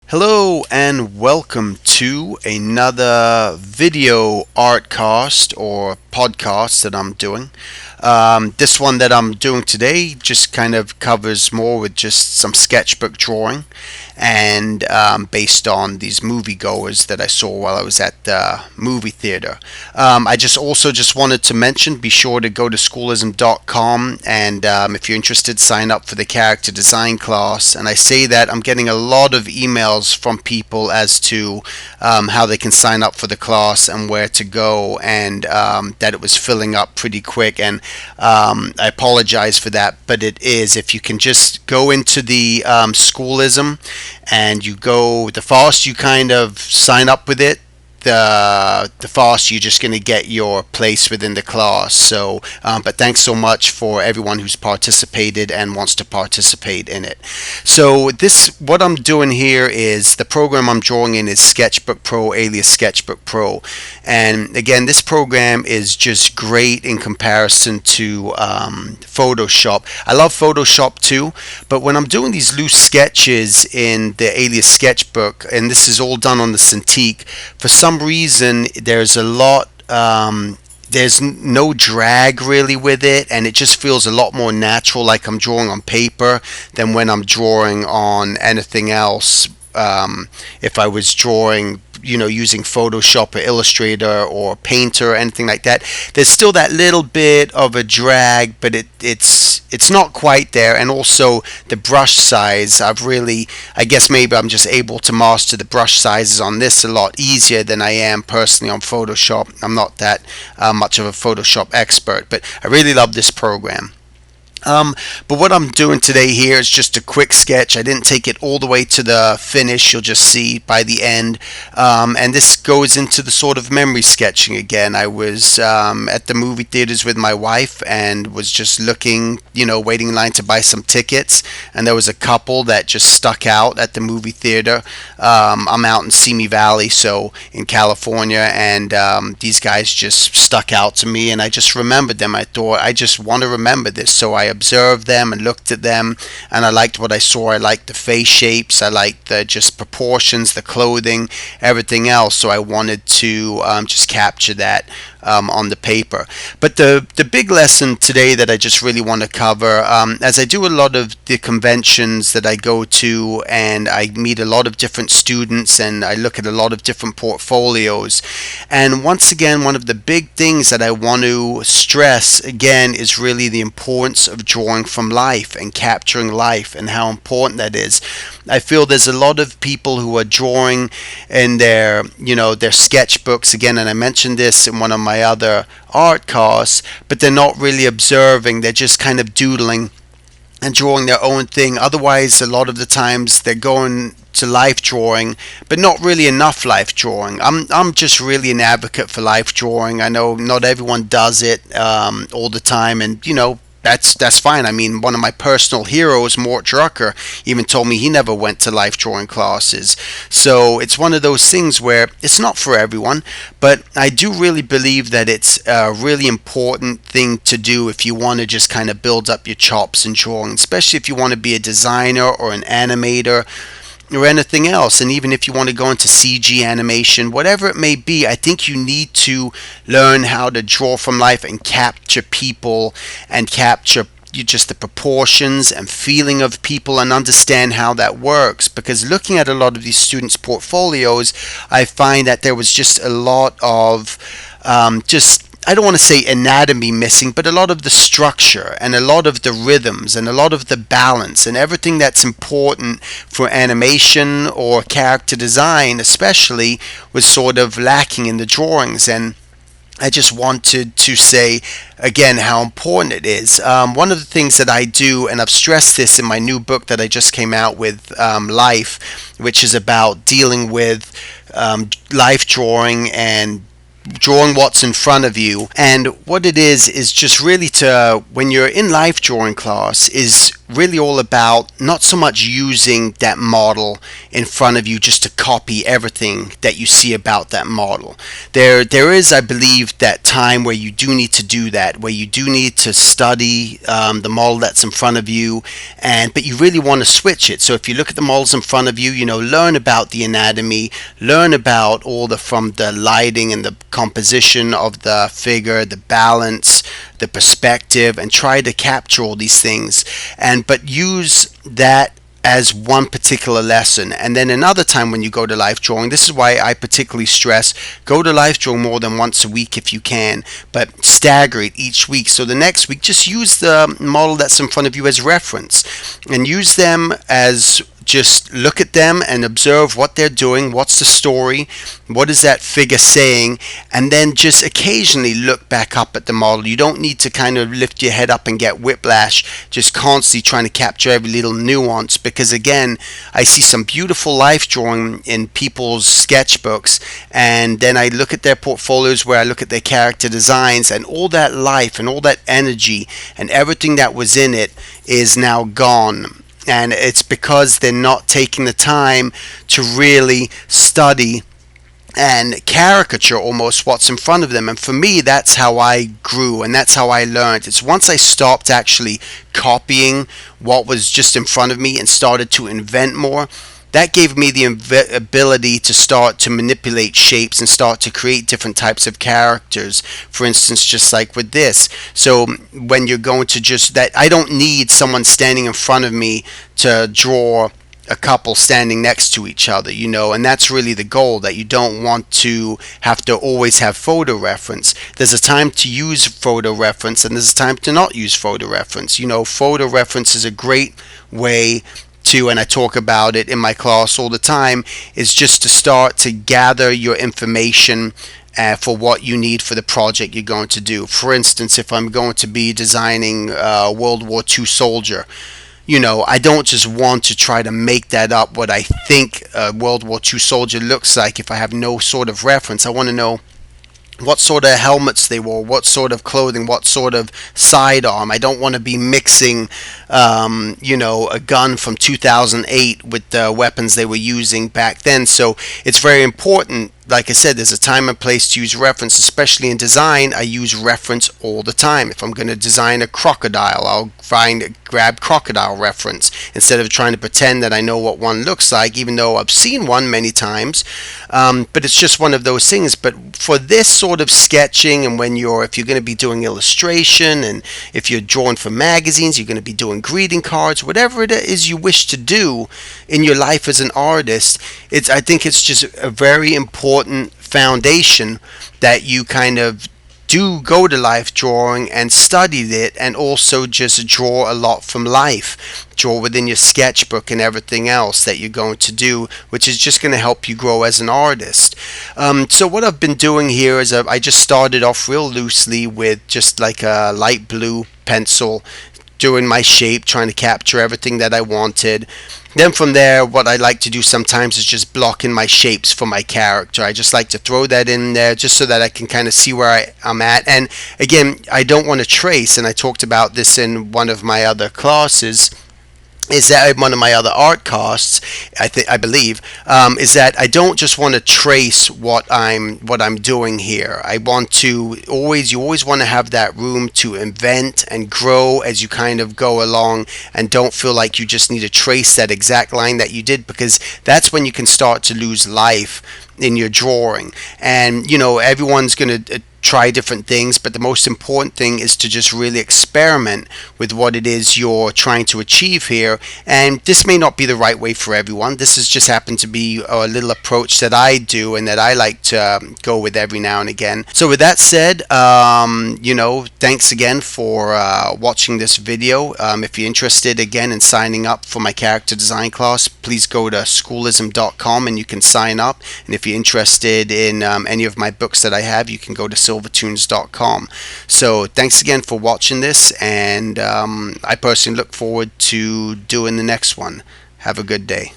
Hello and welcome to another video artcast or podcast that I'm doing. This one that I'm doing today just kind of covers more with just some sketchbook drawing and based on these moviegoers that I saw while I was at the movie theater. I just wanted to mention, be sure to go to schoolism.com and if you're interested, sign up for the character design class. And I say that I'm getting a lot of emails from people as to how they can sign up for the class and where to go, and that it was filling up pretty quick. And I apologize for that, but it is. If you can just go into the schoolism and you go, the faster you kind of sign up with it, the faster you're just going to get your place within the class. So, but thanks so much for everyone who's participated and wants to participate in it. So what I'm doing here is the program I'm drawing in is Sketchbook Pro, alias Sketchbook Pro. And again, this program is just great in comparison to Photoshop. I love Photoshop too, but when I'm doing these loose sketches in the alias Sketchbook, and this is all done on the Cintiq, for some reason there's no drag really with it, and it just feels a lot more natural, like I'm drawing on paper, than when I'm drawing on anything else. If I was drawing, using Photoshop or Illustrator or Painter or anything like that, there's still that little bit of a drag, but it's not quite there. And also the brush size, I guess maybe I'm just able to master the brush sizes on this a lot easier than I am personally on Photoshop. I'm not that much of a Photoshop expert, but I really love this program. But what I'm doing today here is just a quick sketch. I didn't take it all the way to the finish. You'll just see by the end. And this goes into the sort of memory sketching again. I was at the movie theaters with my wife and was just looking, waiting in line to buy some tickets. And there was a couple that just stuck out at the movie theater. I'm out in Simi Valley, so in California, and these guys just stuck out to me, and I just remembered them. I thought, I just want to remember this, so I observed them and looked at them, and I liked what I saw. I liked the face shapes, I liked the just proportions, the clothing, everything else, so I wanted to just capture that on the paper. But the big lesson today that I just really want to cover, as I do a lot of the conventions that I go to, and I meet a lot of different students, and I look at a lot of different portfolios, and once again, one of the big things that I want to stress again is really the importance of drawing from life and capturing life, and how important that is. I feel there's a lot of people who are drawing in their sketchbooks again, and I mentioned this in one of my other art casts, but they're not really observing. They're just kind of doodling and drawing their own thing. Otherwise, a lot of the times they're going to life drawing, but not really enough life drawing. I'm just really an advocate for life drawing. I know not everyone does it all the time, and that's fine. I mean, one of my personal heroes, Mort Drucker, even told me he never went to life drawing classes. So it's one of those things where it's not for everyone, but I do really believe that it's a really important thing to do if you want to just kind of build up your chops in drawing, especially if you want to be a designer or an animator or anything else. And even if you want to go into CG animation, whatever it may be, I think you need to learn how to draw from life and capture people and capture just the proportions and feeling of people and understand how that works. Because looking at a lot of these students' portfolios, I find that there was just a lot of I don't want to say anatomy missing, but a lot of the structure and a lot of the rhythms and a lot of the balance and everything that's important for animation or character design especially was sort of lacking in the drawings. And I just wanted to say again how important it is. One of the things that I do, and I've stressed this in my new book that I just came out with, Life, which is about dealing with life drawing and drawing what's in front of you. And what it is just really to, when you're in life drawing class, is really all about not so much using that model in front of you just to copy everything that you see about that model. There is, I believe, that time where you do need to do that, where you do need to study the model that's in front of you, but you really want to switch it. So if you look at the models in front of you, learn about the anatomy, learn about from the lighting and the composition of the figure, the balance, the perspective, and try to capture all these things, but use that as one particular lesson. And then another time when you go to life drawing, this is why I particularly stress, go to life drawing more than once a week if you can, but stagger it each week. So the next week, just use the model that's in front of you as reference, and use them as, just look at them and observe what they're doing, what's the story, what is that figure saying, and then just occasionally look back up at the model. You don't need to kind of lift your head up and get whiplash, just constantly trying to capture every little nuance, because again, I see some beautiful life drawing in people's sketchbooks, and then I look at their portfolios where I look at their character designs, and all that life and all that energy and everything that was in it is now gone. And it's because they're not taking the time to really study and caricature almost what's in front of them. And for me, that's how I grew, and that's how I learned. It's once I stopped actually copying what was just in front of me and started to invent more, that gave me the ability to start to manipulate shapes and start to create different types of characters. For instance, just like with this. So when you're going to just that, I don't need someone standing in front of me to draw a couple standing next to each other, and that's really the goal, that you don't want to have to always have photo reference. There's a time to use photo reference, and there's a time to not use photo reference. Photo reference is a great way to, and I talk about it in my class all the time, is just to start to gather your information for what you need for the project you're going to do. For instance, if I'm going to be designing a World War II soldier, I don't just want to try to make that up, what I think a World War II soldier looks like, if I have no sort of reference. I want to know what sort of helmets they wore, what sort of clothing, what sort of sidearm. I don't want to be mixing, a gun from 2008 with the weapons they were using back then. So it's very important. Like I said, there's a time and place to use reference, especially in design. I use reference all the time. If I'm going to design a crocodile, I'll grab crocodile reference instead of trying to pretend that I know what one looks like, even though I've seen one many times. But it's just one of those things. But for this sort of sketching, and if you're going to be doing illustration, and if you're drawing for magazines, you're going to be doing greeting cards, whatever it is you wish to do in your life as an artist, I think it's just a very important foundation that you kind of do go to life drawing and study it, and also just draw a lot from life. Draw within your sketchbook and everything else that you're going to do, which is just going to help you grow as an artist. So what I've been doing here is I just started off real loosely with just like a light blue pencil, doing my shape, trying to capture everything that I wanted. Then from there, what I like to do sometimes is just block in my shapes for my character. I just like to throw that in there just so that I can kind of see where I'm at. And again, I don't want to trace, and I talked about this in one of my other classes, is that one of my other art casts, I believe, is that I don't just want to trace what I'm doing here. I want to you always want to have that room to invent and grow as you kind of go along, and don't feel like you just need to trace that exact line that you did, because that's when you can start to lose life in your drawing. And everyone's going to try different things, but the most important thing is to just really experiment with what it is you're trying to achieve here. And this may not be the right way for everyone. This has just happened to be a little approach that I do and that I like to go with every now and again. So with that said, thanks again for watching this video. If you're interested again in signing up for my character design class, please go to schoolism.com and you can sign up. And if you're interested in any of my books that I have, you can go to silvertoons.com. So thanks again for watching this, and I personally look forward to doing the next one. Have a good day.